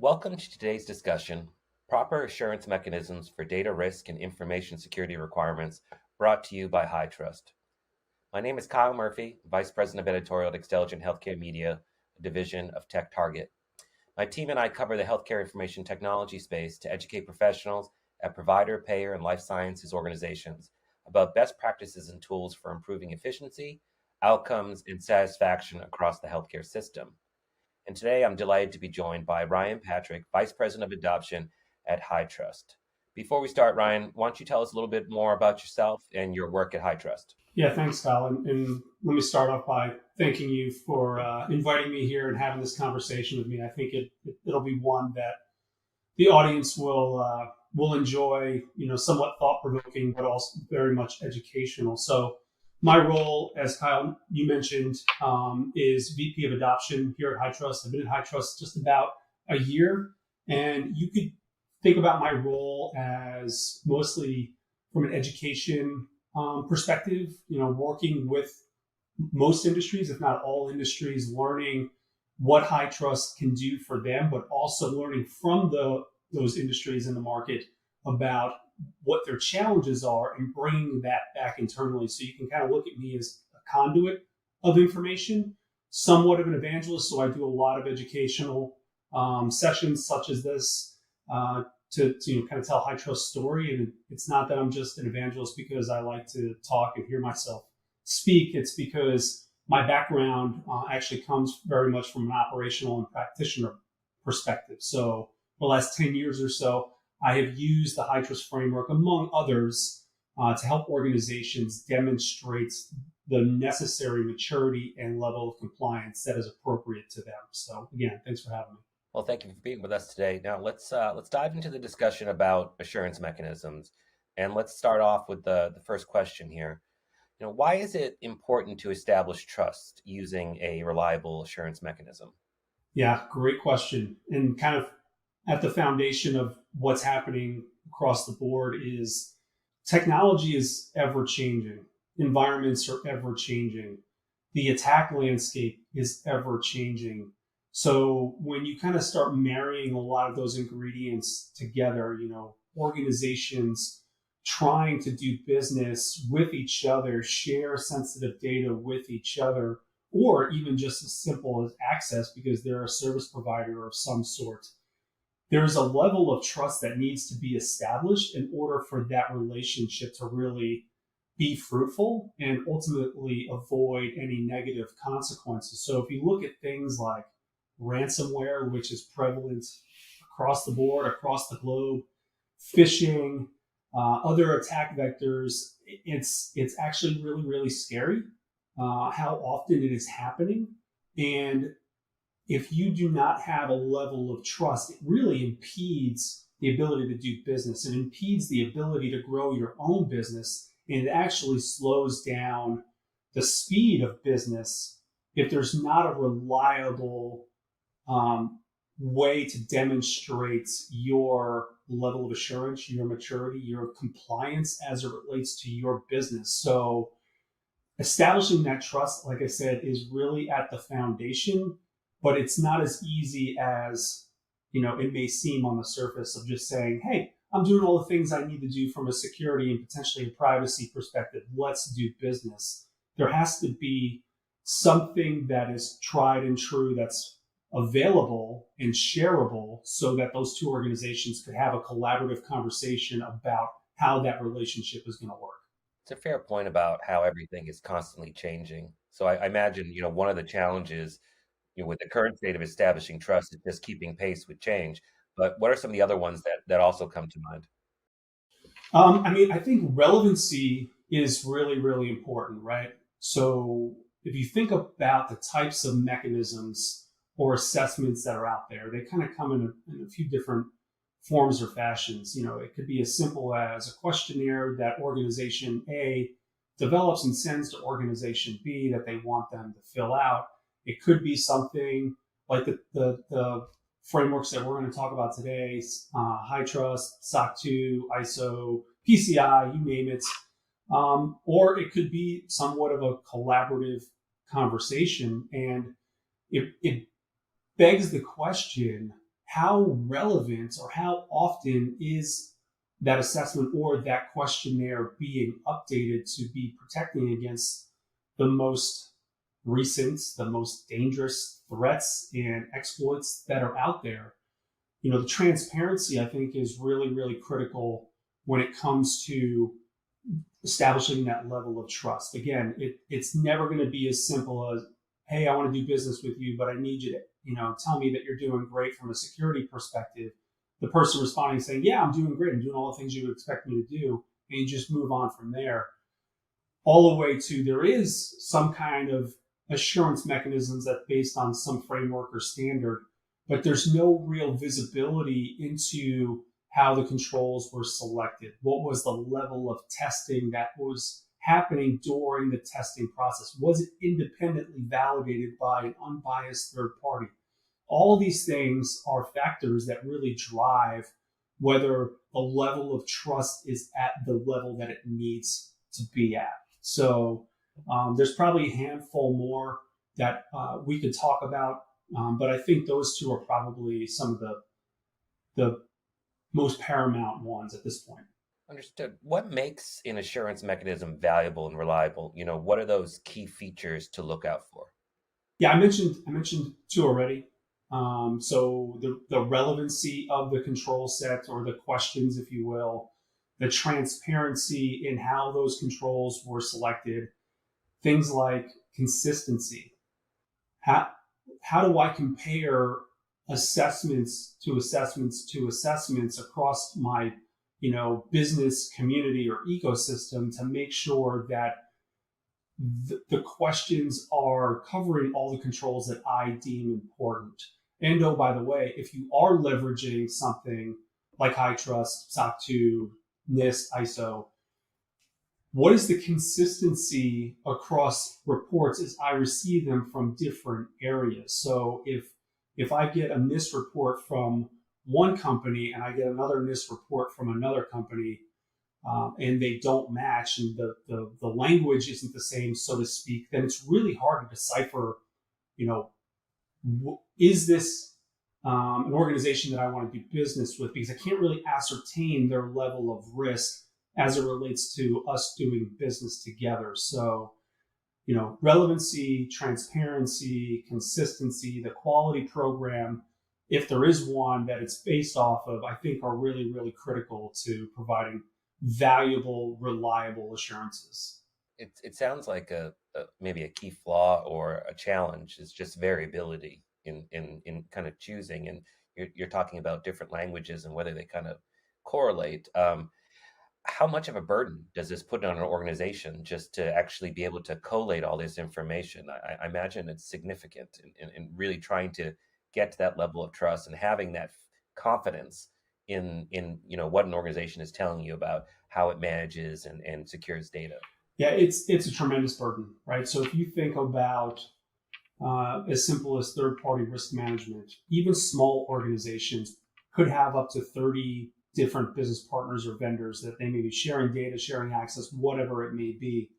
Welcome to today's discussion, Proper Assurance Mechanisms for Data Risk and Information Security Requirements, brought to you by HITRUST. My name is Kyle Murphy, Vice President of Editorial at Xtelligent Healthcare Media, a division of TechTarget. My team and I cover the healthcare information technology space to educate professionals at provider, payer, and life sciences organizations about best practices and tools for improving efficiency, outcomes, and satisfaction across the healthcare system. And today I'm delighted to be joined by Ryan Patrick, Vice President of Adoption at HITRUST. Before we start, Ryan, why don't you tell us a little bit more about yourself and your work at HITRUST? Yeah, thanks, Kyle. And let me start off by thanking you for inviting me here and having this conversation with me. I think it'll be one that the audience will enjoy. Somewhat thought provoking, but also very much educational. So, my role, as Kyle you mentioned, is VP of Adoption here at HITRUST. I've been at HITRUST just about a year, and you could think about my role as mostly from an education perspective, working with most industries, if not all industries, learning what HITRUST can do for them, but also learning from those industries in the market about what their challenges are and bringing that back internally. So you can kind of look at me as a conduit of information, somewhat of an evangelist. So I do a lot of educational sessions such as this to kind of tell HITRUST story. And it's not that I'm just an evangelist because I like to talk and hear myself speak. It's because my background actually comes very much from an operational and practitioner perspective. So for the last 10 years or so, I have used the HITRUST framework, among others, to help organizations demonstrate the necessary maturity and level of compliance that is appropriate to them. So again, thanks for having me. Well, thank you for being with us today. Now, let's dive into the discussion about assurance mechanisms, and let's start off with the first question here. Why is it important to establish trust using a reliable assurance mechanism? Yeah, great question. And kind of at the foundation of what's happening across the board is technology is ever changing. Environments are ever changing. The attack landscape is ever changing. So when you kind of start marrying a lot of those ingredients together, organizations trying to do business with each other, share sensitive data with each other, or even just as simple as access because they're a service provider of some sort. There's a level of trust that needs to be established in order for that relationship to really be fruitful and ultimately avoid any negative consequences. So if you look at things like ransomware, which is prevalent across the board, across the globe, phishing, other attack vectors, it's actually really, really scary how often it is happening. And if you do not have a level of trust, it really impedes the ability to do business. It impedes the ability to grow your own business, and it actually slows down the speed of business if there's not a reliable way to demonstrate your level of assurance, your maturity, your compliance as it relates to your business. So establishing that trust, like I said, is really at the foundation, but it's not as easy as, it may seem on the surface of just saying, hey, I'm doing all the things I need to do from a security and potentially a privacy perspective. Let's do business. There has to be something that is tried and true that's available and shareable so that those two organizations could have a collaborative conversation about how that relationship is going to work. It's a fair point about how everything is constantly changing. So I imagine, one of the challenges, with the current state of establishing trust is just keeping pace with change. But what are some of the other ones that also come to mind? I think relevancy is really, really important, right? So if you think about the types of mechanisms or assessments that are out there, they kind of come in a few different forms or fashions. It could be as simple as a questionnaire that organization A develops and sends to organization B that they want them to fill out. It could be something like the frameworks that we're going to talk about today, HITRUST, SOC 2, ISO, PCI, you name it. Or it could be somewhat of a collaborative conversation. And it begs the question, how relevant or how often is that assessment or that questionnaire being updated to be protecting against the most recent, the most dangerous threats and exploits that are out there. The transparency, I think, is really, really critical when it comes to establishing that level of trust. Again, it's never going to be as simple as, hey, I want to do business with you, but I need you to, tell me that you're doing great from a security perspective. The person responding saying, yeah, I'm doing great. I'm doing all the things you would expect me to do. And you just move on from there. All the way to there is some kind of assurance mechanisms that's based on some framework or standard, but there's no real visibility into how the controls were selected. What was the level of testing that was happening during the testing process? Was it independently validated by an unbiased third party? All of these things are factors that really drive whether the level of trust is at the level that it needs to be at. So there's probably a handful more that we could talk about, but I think those two are probably some of the most paramount ones at this point. Understood. What makes an assurance mechanism valuable and reliable? What are those key features to look out for? Yeah, I mentioned two already. So the relevancy of the control set or the questions, if you will, the transparency in how those controls were selected, things like consistency. How do I compare assessments to assessments across my business community or ecosystem to make sure that the questions are covering all the controls that I deem important. And oh, by the way, if you are leveraging something like HITRUST, SOC 2, NIST, ISO, what is the consistency across reports as I receive them from different areas? So if I get a NIST report from one company and I get another NIST report from another company, and they don't match and the language isn't the same, so to speak, then it's really hard to decipher, is this an organization that I want to do business with? Because I can't really ascertain their level of risk as it relates to us doing business together. So, relevancy, transparency, consistency, the quality program, if there is one that it's based off of, I think are really, really critical to providing valuable, reliable assurances. It sounds like maybe a key flaw or a challenge is just variability in kind of choosing. And you're talking about different languages and whether they kind of correlate. How much of a burden does this put on an organization just to actually be able to collate all this information? I imagine it's significant in really trying to get to that level of trust and having that confidence in what an organization is telling you about how it manages and secures data. Yeah, it's a tremendous burden, right? So if you think about as simple as third-party risk management, even small organizations could have up to 30 different business partners or vendors that they may be sharing data, sharing access, whatever it may be.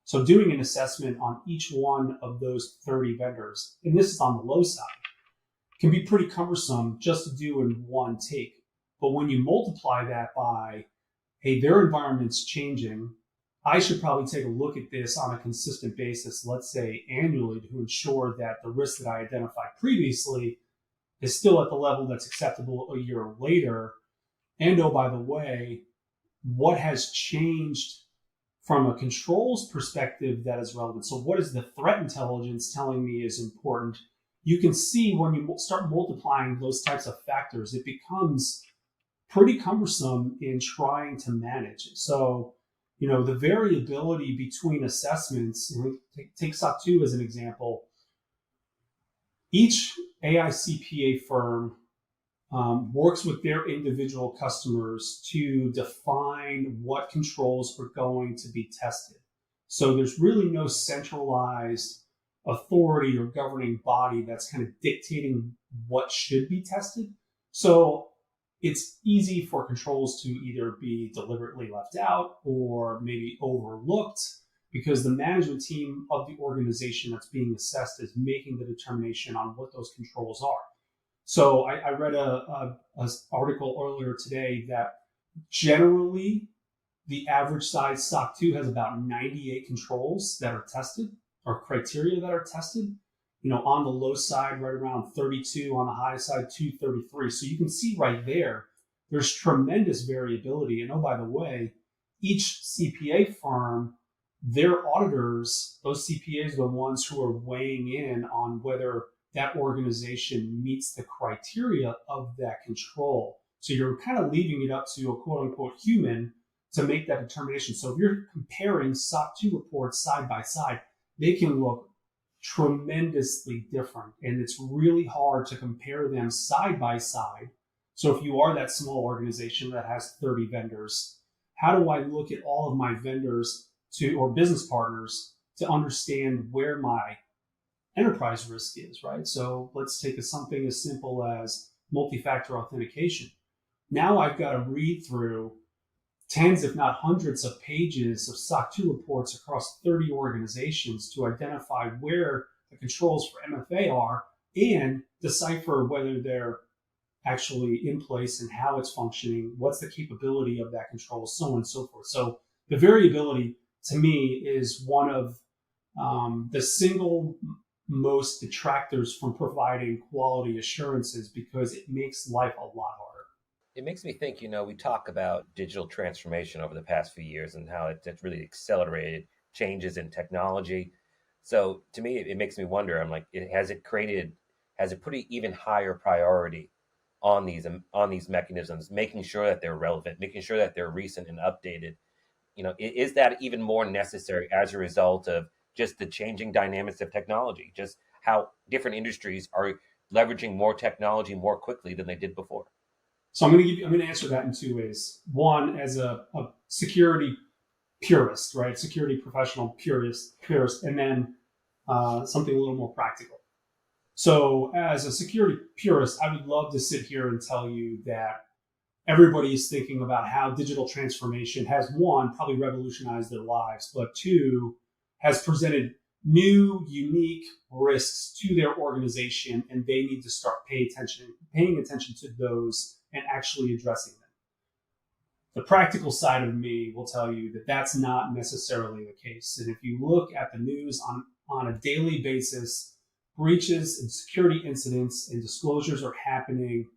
So doing an assessment on each one of those 30 vendors, and this is on the low side, can be pretty cumbersome just to do in one take. But when you multiply that by, hey, their environment's changing, I should probably take a look at this on a consistent basis, let's say annually, to ensure that the risk that I identified previously is still at the level that's acceptable a year later. And oh, by the way, what has changed from a controls perspective that is relevant? So what is the threat intelligence telling me is important? You can see when you start multiplying those types of factors, it becomes pretty cumbersome in trying to manage it. So, the variability between assessments, take SOC 2 as an example, each AICPA firm works with their individual customers to define what controls are going to be tested. So there's really no centralized authority or governing body that's kind of dictating what should be tested. So it's easy for controls to either be deliberately left out or maybe overlooked because the management team of the organization that's being assessed is making the determination on what those controls are. So I read a article earlier today that generally the average size SOC 2 has about 98 controls that are tested or criteria that are tested. On the low side, right around 32, on the high side, 233. So you can see right there, there's tremendous variability. And oh, by the way, each CPA firm, their auditors, those CPAs are the ones who are weighing in on whether that organization meets the criteria of that control. So you're kind of leaving it up to a quote unquote human to make that determination. So if you're comparing SOC 2 reports side by side, they can look tremendously different. And it's really hard to compare them side by side. So if you are that small organization that has 30 vendors, how do I look at all of my vendors or business partners to understand where my enterprise risk is, right? So let's take something as simple as multi-factor authentication. Now I've got to read through tens, if not hundreds of pages of SOC 2 reports across 30 organizations to identify where the controls for MFA are and decipher whether they're actually in place and how it's functioning, what's the capability of that control, so on and so forth. So the variability to me is one of the single most detractors from providing quality assurances because it makes life a lot harder. It makes me think, we talk about digital transformation over the past few years and how it's really accelerated changes in technology. So to me, it makes me wonder, I'm like, has it put an even higher priority on these mechanisms, making sure that they're relevant, making sure that they're recent and updated? Is that even more necessary as a result of just the changing dynamics of technology, just how different industries are leveraging more technology more quickly than they did before? So I'm going to answer that in two ways. One, as a security purist, right? Security professional purist, and then something a little more practical. So as a security purist, I would love to sit here and tell you that everybody is thinking about how digital transformation has, one, probably revolutionized their lives, but two, has presented new, unique risks to their organization, and they need to start paying attention to those and actually addressing them. The practical side of me will tell you that that's not necessarily the case. And if you look at the news on a daily basis, breaches and security incidents and disclosures are happening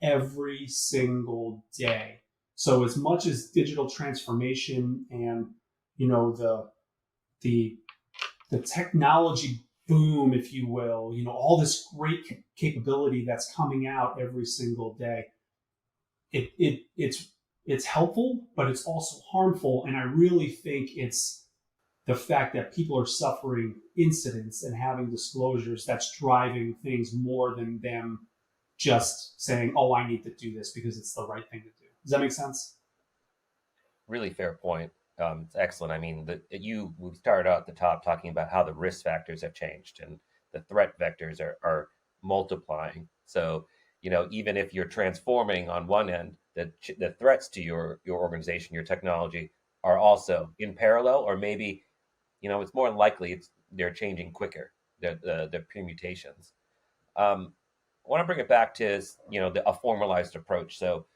every single day. So as much as digital transformation and the technology boom, if you will, all this great capability that's coming out every single day, it's helpful, but it's also harmful. And I really think it's the fact that people are suffering incidents and having disclosures that's driving things more than them just saying, oh, I need to do this because it's the right thing to do. Does that make sense? Really fair point. It's excellent. I mean, we started out at the top talking about how the risk factors have changed and the threat vectors are multiplying. So, even if you're transforming on one end, the threats to your organization, your technology are also in parallel, or maybe, it's more likely they're changing quicker, the permutations. I want to bring it back to, a formalized approach. So,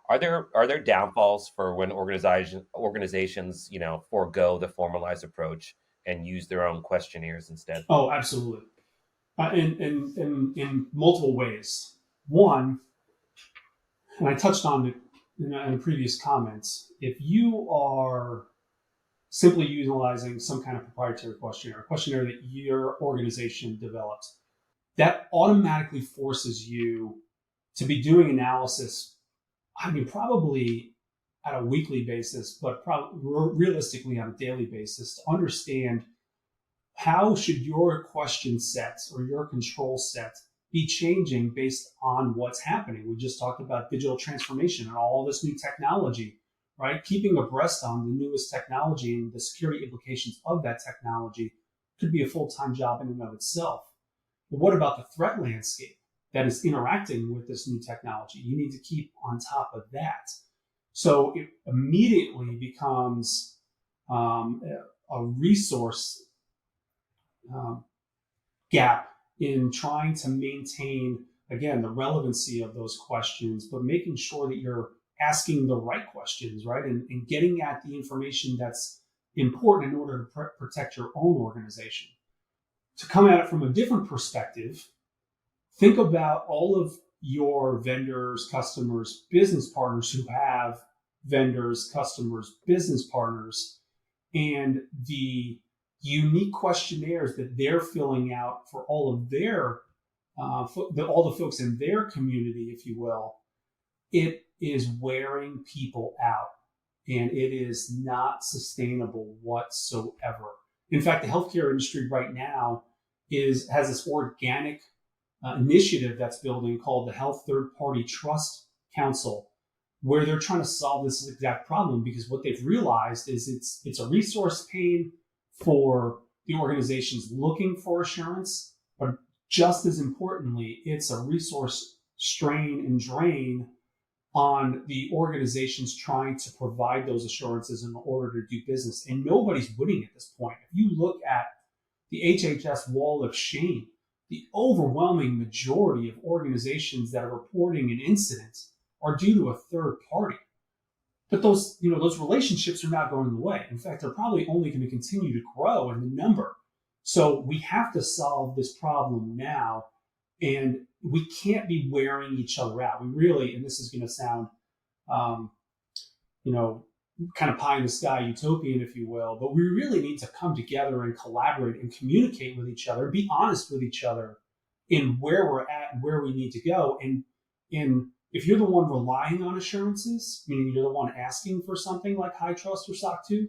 are there downfalls for when organizations forego the formalized approach and use their own questionnaires instead? Oh, absolutely. In multiple ways. One, and I touched on it in previous comments, if you are simply utilizing some kind of proprietary questionnaire, a questionnaire that your organization develops, that automatically forces you to be doing analysis, probably at a weekly basis, but probably realistically on a daily basis to understand how should your question sets or your control set be changing based on what's happening. We just talked about digital transformation and all this new technology, right? Keeping abreast on the newest technology and the security implications of that technology could be a full-time job in and of itself. But what about the threat landscape that is interacting with this new technology? You need to keep on top of that. So it immediately becomes a resource gap in trying to maintain again, the relevancy of those questions, but making sure that you're asking the right questions, right? And getting at the information that's important in order to protect your own organization. To come at it from a different perspective, think about all of your vendors, customers, business partners who have vendors, customers, business partners, and the unique questionnaires that they're filling out for all of their all the folks in their community, if you will. It is wearing people out, and it is not sustainable whatsoever. In fact, the healthcare industry right now has this organic initiative that's building called the Health Third Party Trust Council, where they're trying to solve this exact problem, because what they've realized is it's a resource pain for the organizations looking for assurance, but just as importantly, it's a resource strain and drain on the organizations trying to provide those assurances in order to do business. And nobody's winning at this point. If you look at the HHS wall of shame, the overwhelming majority of organizations that are reporting an incident are due to a third party. But those relationships are not going away. In fact, they're probably only going to continue to grow in the number. So we have to solve this problem now, and we can't be wearing each other out. We really, and this is going to sound, kind of pie in the sky utopian, if you will, but we really need to come together and collaborate and communicate with each other, be honest with each other in where we're at and where we need to go. And if you're the one relying on assurances, meaning you're the one asking for something like HITRUST or SOC 2,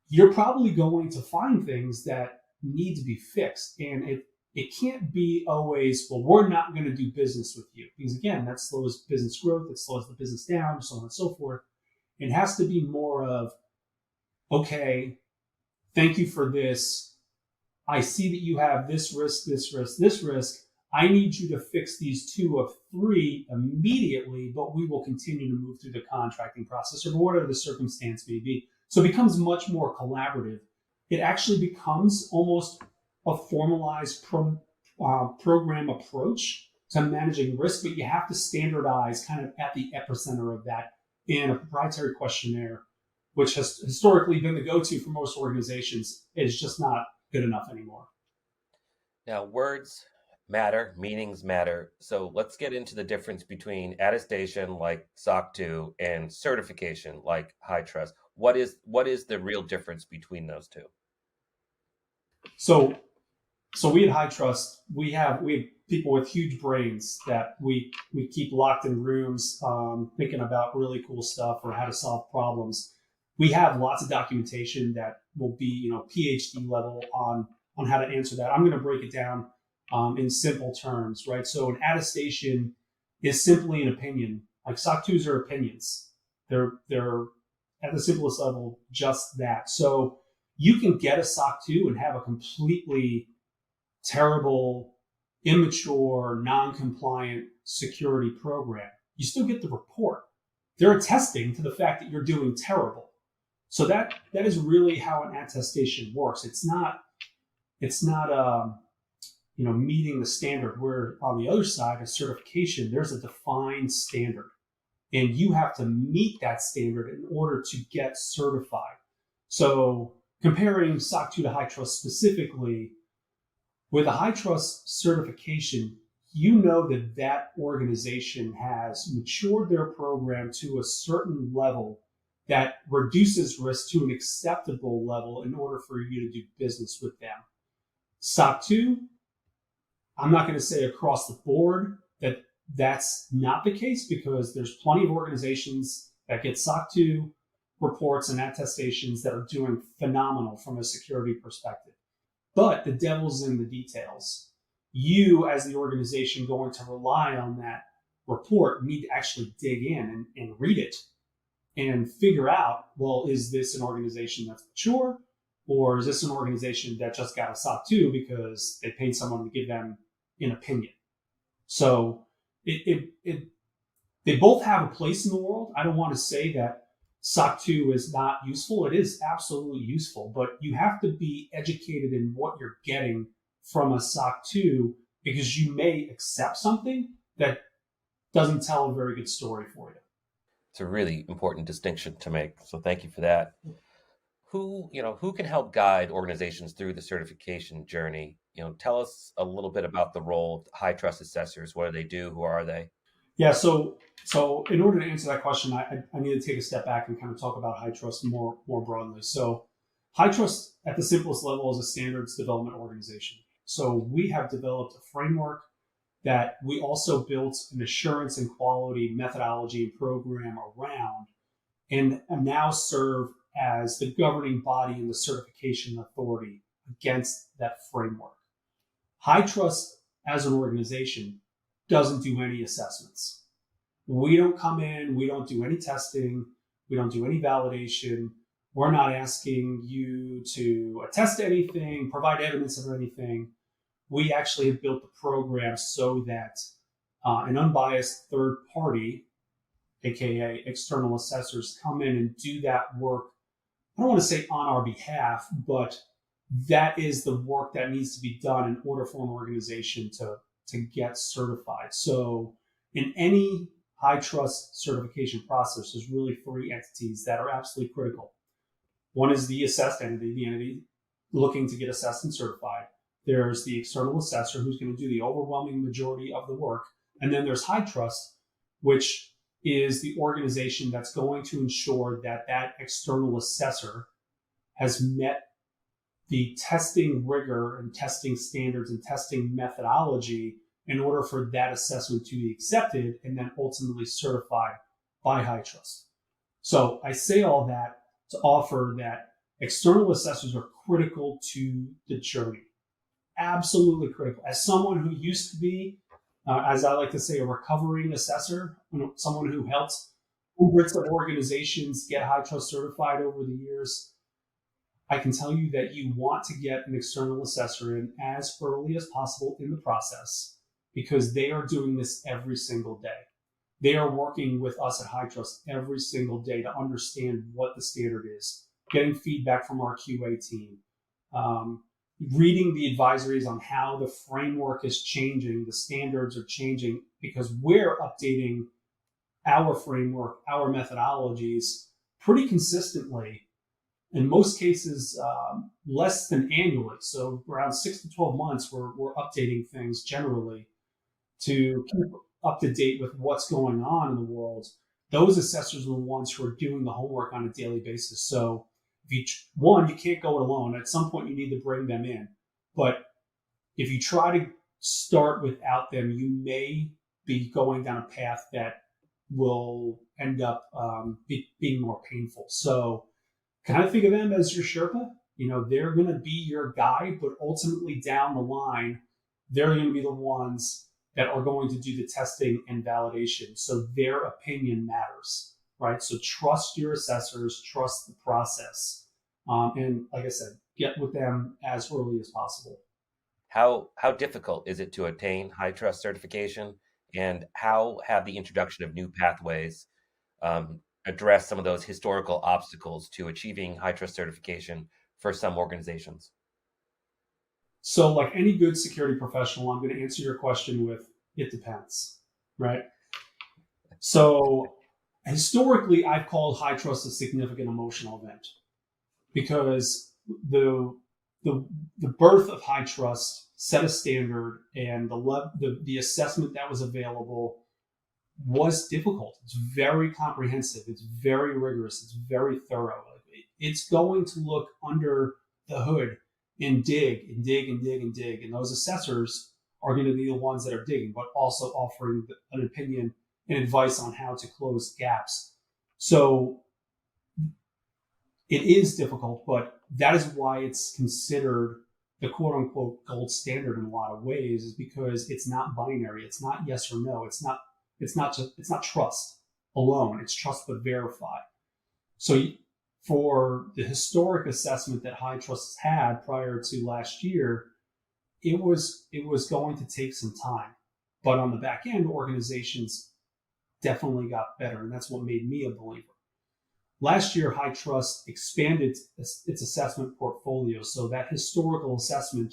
you're probably going to find things that need to be fixed. And it can't be always, well, we're not going to do business with you. Because again, that slows business growth, it slows the business down, so on and so forth. It has to be more of, okay, thank you for this. I see that you have this risk, this risk, this risk. I need you to fix these 2 of 3 immediately, but we will continue to move through the contracting process or whatever the circumstance may be. So it becomes much more collaborative. It actually becomes almost a formalized program approach to managing risk, but you have to standardize kind of at the epicenter of that in a proprietary questionnaire, which has historically been the go-to for most organizations. Is just not good enough anymore. Now, words matter, meanings matter. So let's get into the difference between attestation like SOC 2 and certification like HITRUST. What is the real difference between those two? So we at HITRUST, we have people with huge brains that we keep locked in rooms thinking about really cool stuff or how to solve problems. We have lots of documentation that will be PhD level on how to answer that. I'm going to break it down in simple terms, right? So an attestation is simply an opinion. Like SOC 2s are opinions. They're at the simplest level just that. So you can get a SOC 2 and have a completely terrible, immature, non-compliant security program. You still get the report. They're attesting to the fact that you're doing terrible. So that is really how an attestation works. It's not meeting the standard, where on the other side of certification, there's a defined standard, and you have to meet that standard in order to get certified. So comparing SOC 2 to HITRUST specifically, with a HITRUST certification, you know that organization has matured their program to a certain level that reduces risk to an acceptable level in order for you to do business with them. SOC 2, I'm not going to say across the board that that's not the case, because there's plenty of organizations that get SOC 2 reports and attestations that are doing phenomenal from a security perspective. But the devil's in the details. You, as the organization going to rely on that report, need to actually dig in and read it and figure out, well, is this an organization that's mature, or is this an organization that just got a SOC 2 because they paid someone to give them an opinion? So they both have a place in the world. I don't want to say that SOC 2 is not useful. It is absolutely useful, but you have to be educated in what you're getting from a SOC 2 because you may accept something that doesn't tell a very good story for you. It's a really important distinction to make. So thank you for that. Who can help guide organizations through the certification journey? Tell us a little bit about the role of high trust assessors. What do they do? Who are they? Yeah, so in order to answer that question, I need to take a step back and kind of talk about high trust more broadly. So high trust at the simplest level is a standards development organization. So we have developed a framework that we also built an assurance and quality methodology and program around, and now serve as the governing body and the certification authority against that framework. High Trust as an organization doesn't do any assessments. We don't come in, we don't do any testing, we don't do any validation. We're not asking you to attest to anything, provide evidence of anything. We actually have built the program so that an unbiased third party, aka external assessors, come in and do that work. I don't want to say on our behalf, but that is the work that needs to be done in order for an organization to get certified. So in any high trust certification process, there's really three entities that are absolutely critical. One is the assessed entity, the entity looking to get assessed and certified. There's the external assessor who's going to do the overwhelming majority of the work. And then there's high trust, which is the organization that's going to ensure that that external assessor has met the testing rigor and testing standards and testing methodology in order for that assessment to be accepted and then ultimately certified by high trust. So I say all that to offer that external assessors are critical to the journey. Absolutely critical. As someone who used to be, as I like to say, a recovering assessor, someone who helped hundreds of organizations get high trust certified over the years, I can tell you that you want to get an external assessor in as early as possible in the process, because they are doing this every single day. They are working with us at High Trust every single day to understand what the standard is, getting feedback from our QA team, reading the advisories on how the framework is changing, the standards are changing, because we're updating our framework, our methodologies pretty consistently. In most cases, less than annually. So around 6 to 12 months, we're updating things generally to keep up to date with what's going on in the world. Those assessors are the ones who are doing the homework on a daily basis. So you can't go it alone. At some point, you need to bring them in. But if you try to start without them, you may be going down a path that will end up being more painful. So kind of think of them as your Sherpa. They're going to be your guide, but ultimately down the line, they're going to be the ones that are going to do the testing and validation. So their opinion matters, right? So trust your assessors, trust the process. And like I said, get with them as early as possible. How difficult is it to attain high trust certification, and how have the introduction of new pathways addressed some of those historical obstacles to achieving high trust certification for some organizations? So like any good security professional, I'm going to answer your question with, it depends, right? So historically, I've called high trust a significant emotional event, because the birth of high trust set a standard, and the assessment that was available was difficult. It's very comprehensive. It's very rigorous. It's very thorough. It's going to look under the hood and dig and dig and dig and dig. And those assessors are going to be the ones that are digging, but also offering an opinion and advice on how to close gaps. So it is difficult, but that is why it's considered the quote unquote gold standard in a lot of ways, is because it's not binary. It's not yes or no. It's not trust alone. It's trust but verify. So for the historic assessment that High Trust has had prior to last year, it was going to take some time. But on the back end, organizations definitely got better, and that's what made me a believer. Last year, High Trust expanded its assessment portfolio. So that historical assessment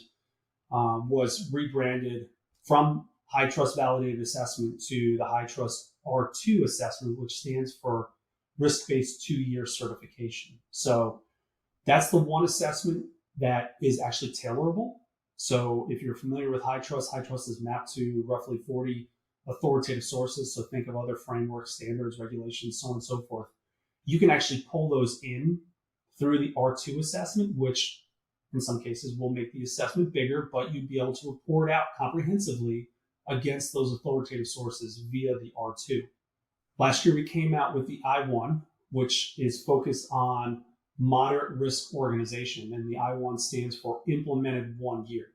was rebranded from high trust validated assessment to the high trust R2 assessment, which stands for risk-based 2-year certification. So that's the one assessment that is actually tailorable. So if you're familiar with high trust is mapped to roughly 40 authoritative sources. So think of other frameworks, standards, regulations, so on and so forth. You can actually pull those in through the R2 assessment, which in some cases will make the assessment bigger, but you'd be able to report out comprehensively against those authoritative sources via the R2. Last year, we came out with the I1, which is focused on moderate risk organization, and the I1 stands for implemented 1 year.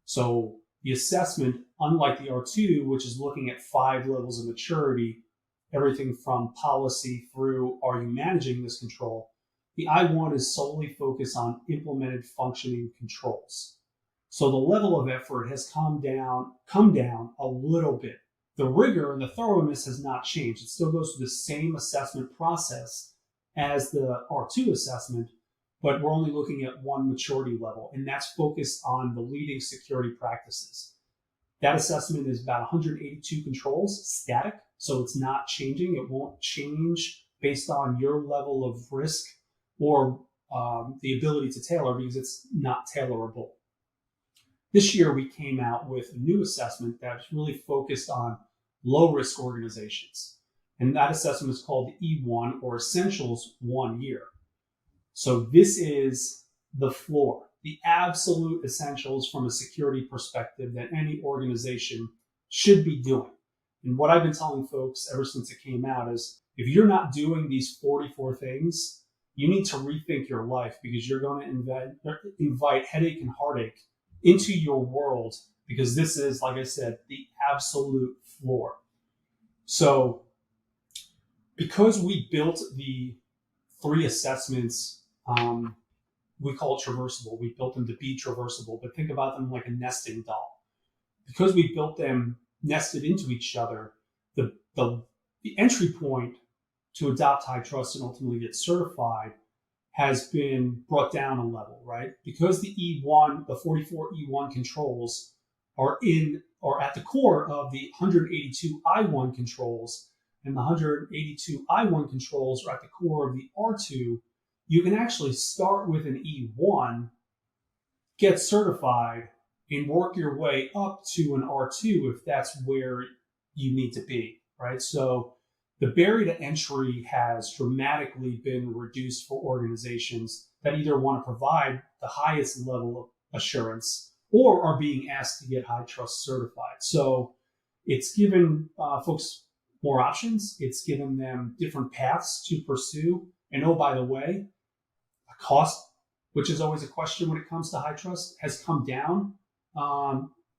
So the assessment, unlike the R2, which is looking at 5 levels of maturity, everything from policy through are you managing this control, the I1 is solely focused on implemented functioning controls. So the level of effort has come down a little bit. The rigor and the thoroughness has not changed. It still goes through the same assessment process as the R2 assessment, but we're only looking at one maturity level, and that's focused on the leading security practices. That assessment is about 182 controls, static, so it's not changing. It won't change based on your level of risk or the ability to tailor, because it's not tailorable. This year, we came out with a new assessment that's really focused on low-risk organizations. And that assessment is called the E1, or Essentials 1 Year. So this is the floor, the absolute essentials from a security perspective that any organization should be doing. And what I've been telling folks ever since it came out is, if you're not doing these 44 things, you need to rethink your life, because you're going to invite headache and heartache into your world, because this is, like I said, the absolute floor. So because we built the 3 assessments, we call it traversable. We built them to be traversable, but think about them like a nesting doll. Because we built them nested into each other, the entry point to adopt high trust and ultimately get certified has been brought down a level, right? Because the E1, the 44 E1 controls are at the core of the 182 I1 controls, and the 182 I1 controls are at the core of the R2, you can actually start with an E1, get certified, and work your way up to an R2 if that's where you need to be, right? So the barrier to entry has dramatically been reduced for organizations that either want to provide the highest level of assurance or are being asked to get high trust certified. So it's given folks more options. It's given them different paths to pursue. And oh, by the way, the cost, which is always a question when it comes to high trust, has come down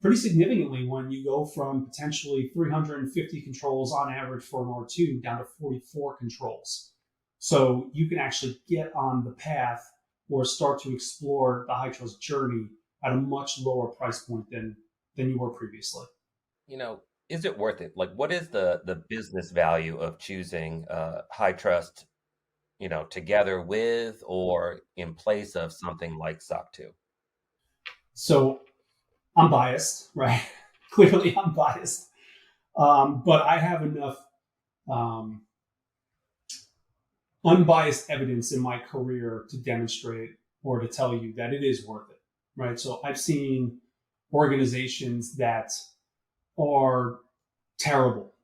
pretty significantly when you go from potentially 350 controls on average for an R2 down to 44 controls. So you can actually get on the path or start to explore the high trust journey at a much lower price point than you were previously. Is it worth it? Like, what is the business value of choosing high trust, together with or in place of something like SOC 2? So I'm biased, right? Clearly I'm biased. But I have enough unbiased evidence in my career to demonstrate or to tell you that it is worth it, right? So I've seen organizations that are terrible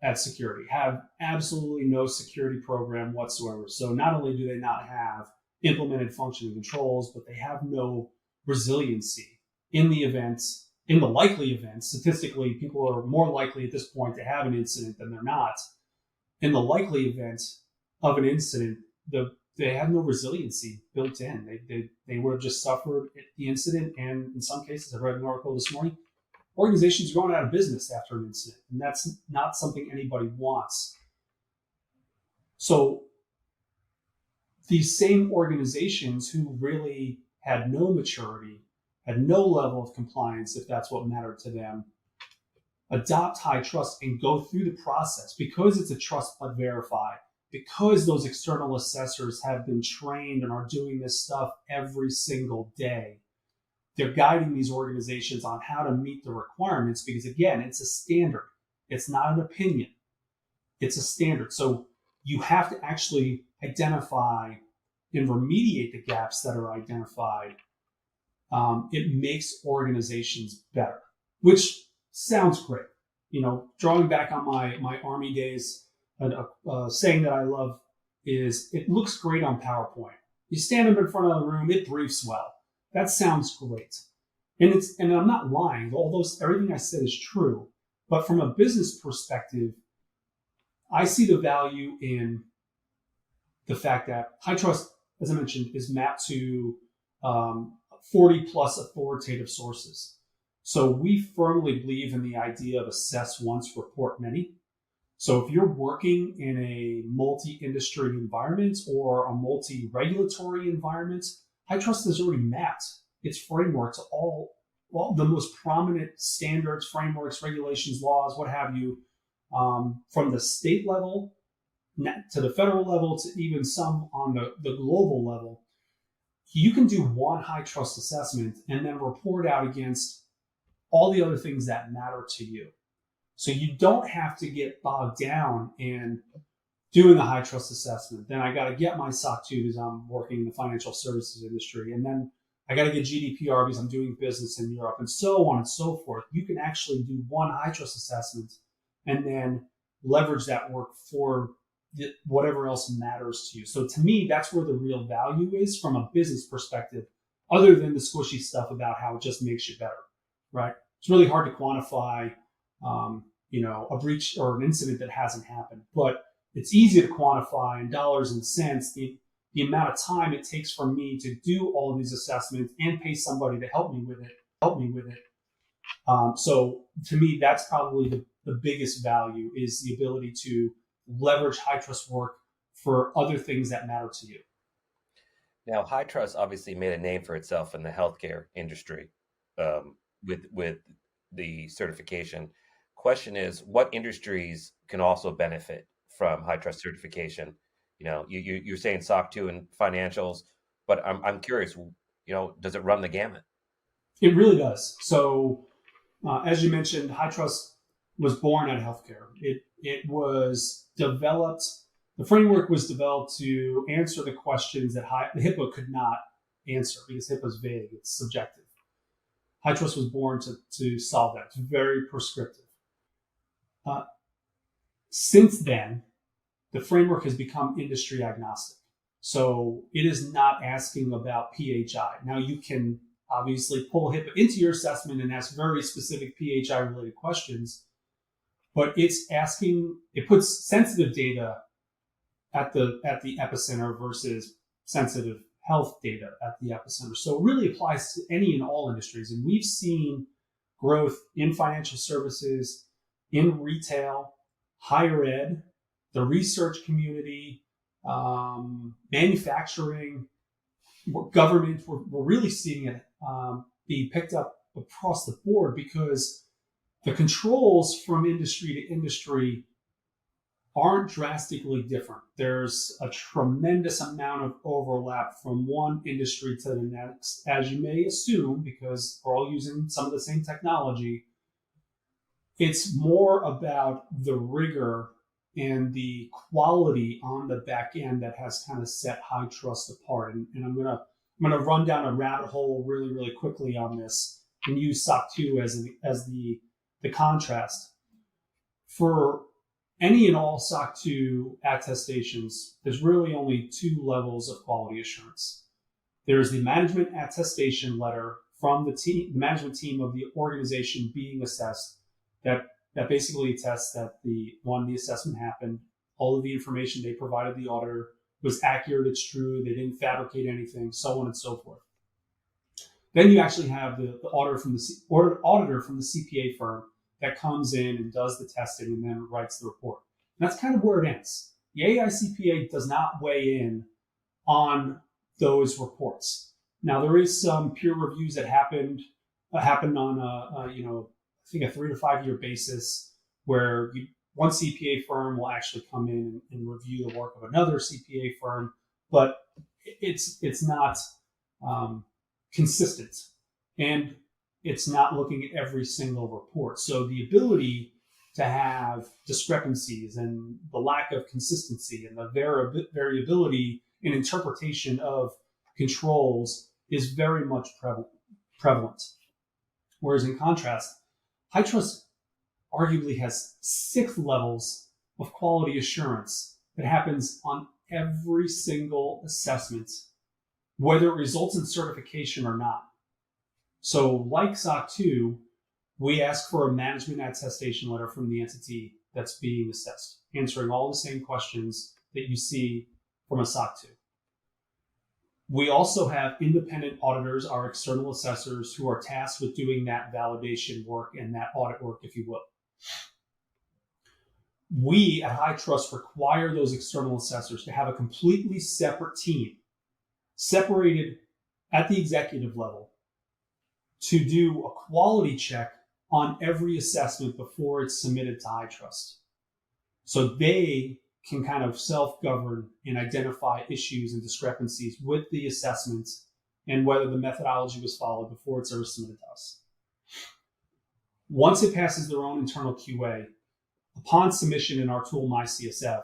at security, have absolutely no security program whatsoever. So not only do they not have implemented functioning controls, but they have no resiliency in the likely event. Statistically, people are more likely at this point to have an incident than they're not. In the likely event of an incident, they have no resiliency built in. They would have just suffered the incident, and in some cases, I read an article this morning, organizations are going out of business after an incident, and that's not something anybody wants. So these same organizations who really had no maturity, had no level of compliance, if that's what mattered to them, adopt high trust and go through the process because it's a trust but verify, because those external assessors have been trained and are doing this stuff every single day. they're guiding these organizations on how to meet the requirements because, again, it's a standard. It's not an opinion. It's a standard. So you have to actually identify and remediate the gaps that are identified. It makes organizations better, which sounds great. Drawing back on my Army days, a saying that I love is, it looks great on PowerPoint. You stand up in front of the room, it briefs well. That sounds great. And I'm not lying. Everything I said is true. But from a business perspective, I see the value in the fact that HITRUST, as I mentioned, is mapped to 40 plus authoritative sources. So we firmly believe in the idea of assess once, report many. So if you're working in a multi-industry environment or a multi-regulatory environment, HITRUST has already mapped its framework to all the most prominent standards, frameworks, regulations, laws, what have you, from the state level to the federal level to even some on the global level. You can do one HITRUST assessment and then report out against all the other things that matter to you. So you don't have to get bogged down in doing a HITRUST assessment. Then I got to get my SOC 2 because I'm working in the financial services industry. And then I got to get GDPR because I'm doing business in Europe, and so on and so forth. You can actually do one HITRUST assessment and then leverage that work for whatever else matters to you. So to me, that's where the real value is from a business perspective, other than the squishy stuff about how it just makes you better, right? It's really hard to quantify, a breach or an incident that hasn't happened, but it's easy to quantify in dollars and cents the amount of time it takes for me to do all of these assessments and pay somebody to help me with it. So to me, that's probably the biggest value, is the ability to leverage HITRUST work for other things that matter to you. Now, HITRUST obviously made a name for itself in the healthcare industry with the certification. Question is, what industries can also benefit from HITRUST certification? You're saying SOC 2 and financials, but I'm curious, does it run the gamut? It really does. So, as you mentioned, HITRUST was born out of healthcare. It was developed. The framework was developed to answer the questions that the HIPAA could not answer, because HIPAA is vague, it's subjective. HITRUST was born to solve that. It's very prescriptive. Since then, the framework has become industry agnostic. So it is not asking about PHI. Now, you can obviously pull HIPAA into your assessment and ask very specific PHI related questions, but it puts sensitive data at the epicenter versus sensitive health data at the epicenter. So it really applies to any and all industries. And we've seen growth in financial services, in retail, higher ed, the research community, manufacturing, government. We're really seeing it be picked up across the board, because the controls from industry to industry aren't drastically different. There's a tremendous amount of overlap from one industry to the next, as you may assume, because we're all using some of the same technology. It's more about the rigor and the quality on the back end that has kind of set HITRUST apart. And I'm gonna run down a rabbit hole really, really quickly on this and use SOC 2 as the contrast. For any and all SOC 2 attestations, there's really only two levels of quality assurance. There's the management attestation letter from the management team of the organization being assessed, that basically attests that the assessment happened, all of the information they provided the auditor was accurate, it's true, they didn't fabricate anything, so on and so forth. Then you actually have the auditor from the CPA firm that comes in and does the testing and then writes the report. And that's kind of where it ends. The AICPA does not weigh in on those reports. Now, there is some peer reviews that happened on I think a 3 to 5 year basis, where one CPA firm will actually come in and review the work of another CPA firm, but it's not consistent. and it's not looking at every single report. So the ability to have discrepancies and the lack of consistency and the variability in interpretation of controls is very much prevalent. Whereas in contrast, HITRUST arguably has 6 levels of quality assurance that happens on every single assessment, whether it results in certification or not. So like SOC 2, we ask for a management attestation letter from the entity that's being assessed, answering all the same questions that you see from a SOC 2. We also have independent auditors, our external assessors, who are tasked with doing that validation work and that audit work, if you will. We at HITRUST require those external assessors to have a completely separate team, separated at the executive level, to do a quality check on every assessment before it's submitted to HITRUST. So they can kind of self-govern and identify issues and discrepancies with the assessments and whether the methodology was followed before it's ever submitted to us. Once it passes their own internal QA, upon submission in our tool, MyCSF,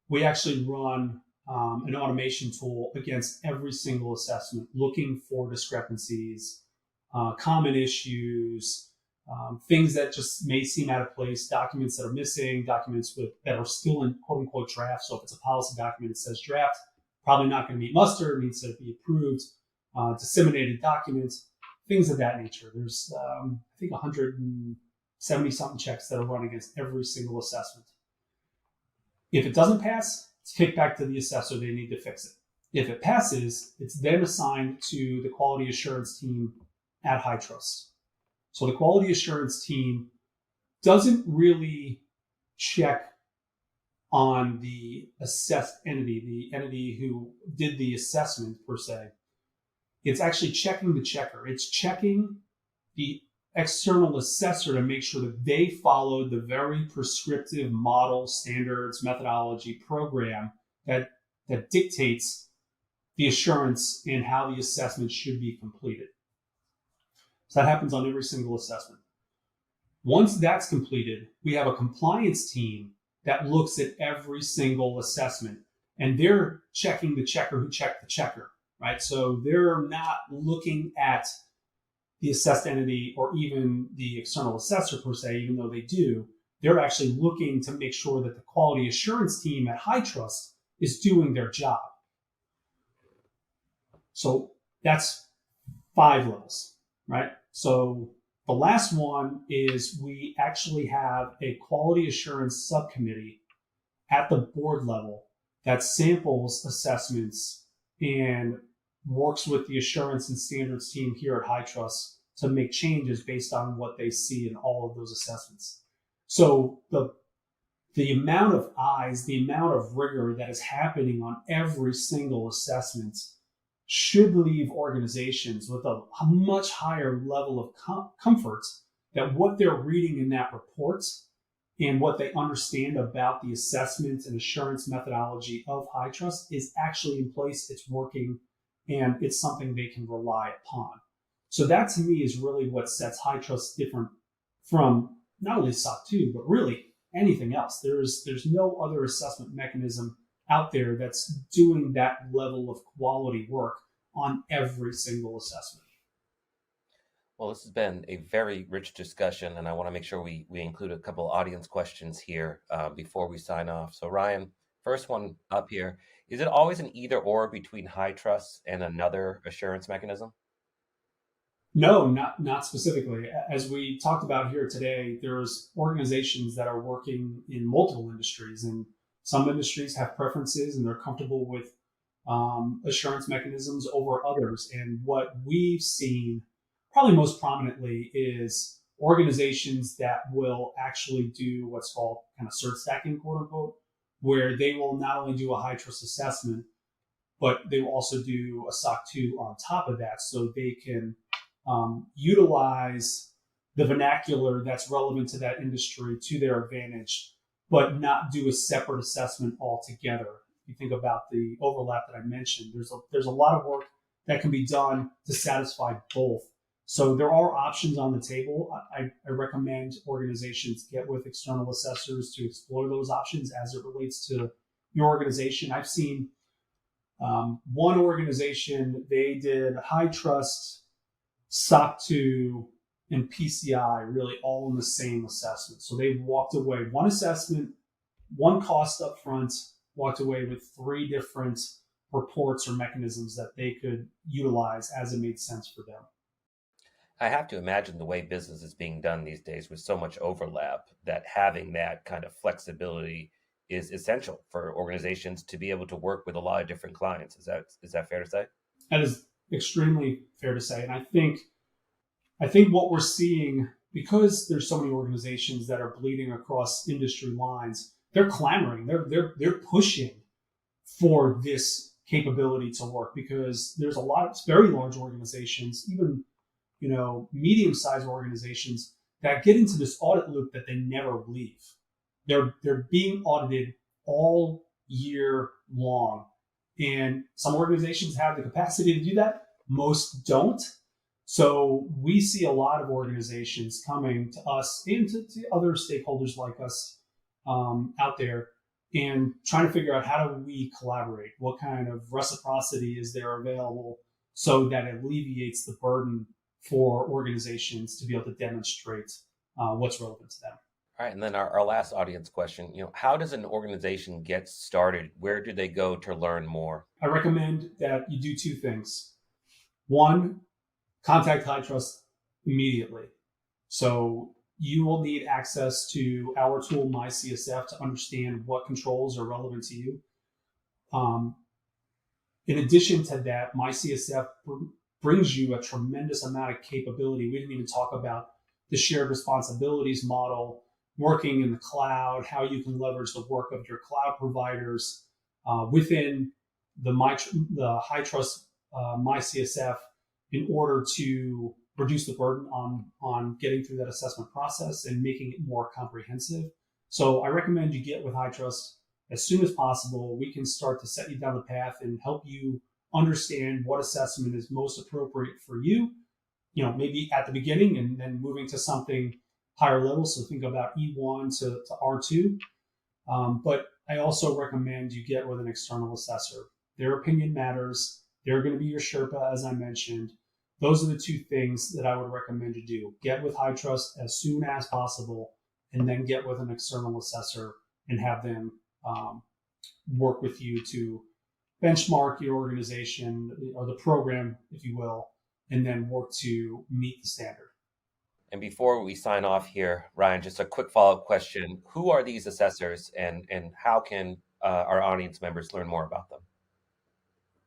we actually run an automation tool against every single assessment, looking for discrepancies, common issues, things that just may seem out of place, documents that are missing, documents that are still in quote unquote draft. So if it's a policy document, it says draft, probably not going to meet muster, needs to be approved, disseminated documents, things of that nature. There's, I think, 170 something checks that are run against every single assessment. If it doesn't pass, it's kicked back to the assessor. They need to fix it. If it passes, it's then assigned to the quality assurance team at HITRUST. So the quality assurance team doesn't really check on the assessed entity, the entity who did the assessment per se. It's actually checking the checker. It's checking the external assessor to make sure that they followed the very prescriptive model, standards, methodology, program that dictates the assurance and how the assessment should be completed. So that happens on every single assessment. Once that's completed, we have a compliance team that looks at every single assessment, and they're checking the checker who checked the checker, right? So they're not looking at the assessed entity or even the external assessor per se, even though they do. They're actually looking to make sure that the quality assurance team at HITRUST is doing their job. So that's 5 levels. Right? So the last one is we actually have a quality assurance subcommittee at the board level that samples assessments and works with the assurance and standards team here at HITRUST to make changes based on what they see in all of those assessments. So the amount of eyes, the amount of rigor that is happening on every single assessment should leave organizations with a much higher level of comfort that what they're reading in that report and what they understand about the assessment and assurance methodology of HITRUST is actually in place, it's working, and it's something they can rely upon. So that to me is really what sets HITRUST different from not only SOC 2, but really anything else. There's no other assessment mechanism out there that's doing that level of quality work on every single assessment. Well, this has been a very rich discussion, and I want to make sure we include a couple audience questions here before we sign off. So Ryan, first one up here, is it always an either or between HITRUST and another assurance mechanism? No, not specifically. As we talked about here today, there's organizations that are working in multiple industries, and some industries have preferences and they're comfortable with assurance mechanisms over others. And what we've seen probably most prominently is organizations that will actually do what's called kind of cert stacking, quote unquote, where they will not only do a HITRUST assessment, but they will also do a SOC 2 on top of that, so they can utilize the vernacular that's relevant to that industry to their advantage, but not do a separate assessment altogether. If you think about the overlap that I mentioned, there's a lot of work that can be done to satisfy both. So there are options on the table. I recommend organizations get with external assessors to explore those options as it relates to your organization. I've seen one organization, they did HITRUST, SOC 2, and PCI really all in the same assessment. So they walked away, one assessment, one cost up front, walked away with 3 different reports or mechanisms that they could utilize as it made sense for them. I have to imagine the way business is being done these days with so much overlap that having that kind of flexibility is essential for organizations to be able to work with a lot of different clients. Is that fair to say? That is extremely fair to say. And I think what we're seeing, because there's so many organizations that are bleeding across industry lines, they're clamoring, they're pushing for this capability to work, because there's a lot of very large organizations, even medium-sized organizations, that get into this audit loop that they never leave. They're being audited all year long, and some organizations have the capacity to do that. Most don't. So we see a lot of organizations coming to us and to other stakeholders like us out there, and trying to figure out, how do we collaborate? What kind of reciprocity is there available so that it alleviates the burden for organizations to be able to demonstrate what's relevant to them. All right, and then our last audience question, how does an organization get started? Where do they go to learn more? I recommend that you do 2 things. One, contact HITRUST immediately. So you will need access to our tool, MyCSF, to understand what controls are relevant to you. In addition to that, MyCSF brings you a tremendous amount of capability. We didn't even talk about the shared responsibilities model, working in the cloud, how you can leverage the work of your cloud providers within the HITRUST MyCSF in order to reduce the burden on getting through that assessment process and making it more comprehensive. So I recommend you get with HITRUST as soon as possible. We can start to set you down the path and help you understand what assessment is most appropriate for you, maybe at the beginning, and then moving to something higher level. So think about E1 to R2. But I also recommend you get with an external assessor. Their opinion matters. They're going to be your Sherpa, as I mentioned. Those are the 2 things that I would recommend you do. Get with HITRUST as soon as possible, and then get with an external assessor and have them work with you to benchmark your organization or the program, if you will, and then work to meet the standard. And before we sign off here, Ryan, just a quick follow-up question. Who are these assessors, and how can our audience members learn more about them?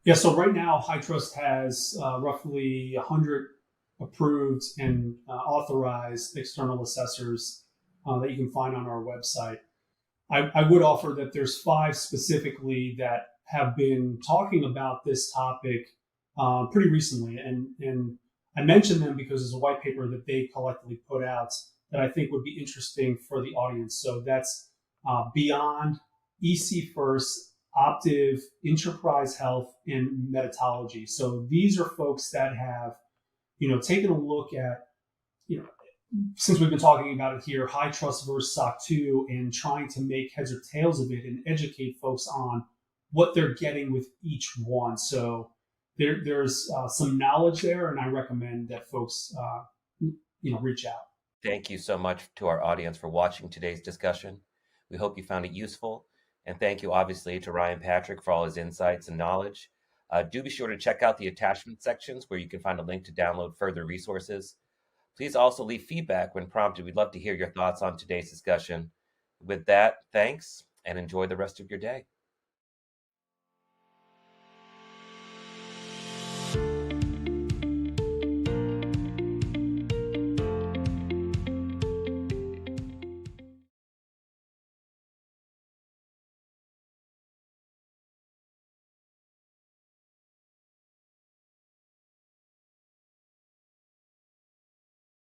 Yeah, so right now, HITRUST has roughly 100 approved and authorized external assessors that you can find on our website. I would offer that there's 5 specifically that have been talking about this topic pretty recently. And I mention them because there's a white paper that they collectively put out that I think would be interesting for the audience. So that's Beyond, EC First, Optiv, Enterprise Health, and Metatology. So these are folks that have, taken a look at, since we've been talking about it here, HITRUST versus SOC 2, and trying to make heads or tails of it and educate folks on what they're getting with each one. So there's some knowledge there, and I recommend that folks, reach out. Thank you so much to our audience for watching today's discussion. We hope you found it useful. And thank you, obviously, to Ryan Patrick for all his insights and knowledge. Do be sure to check out the attachment sections where you can find a link to download further resources. Please also leave feedback when prompted. We'd love to hear your thoughts on today's discussion. With that, thanks, and enjoy the rest of your day.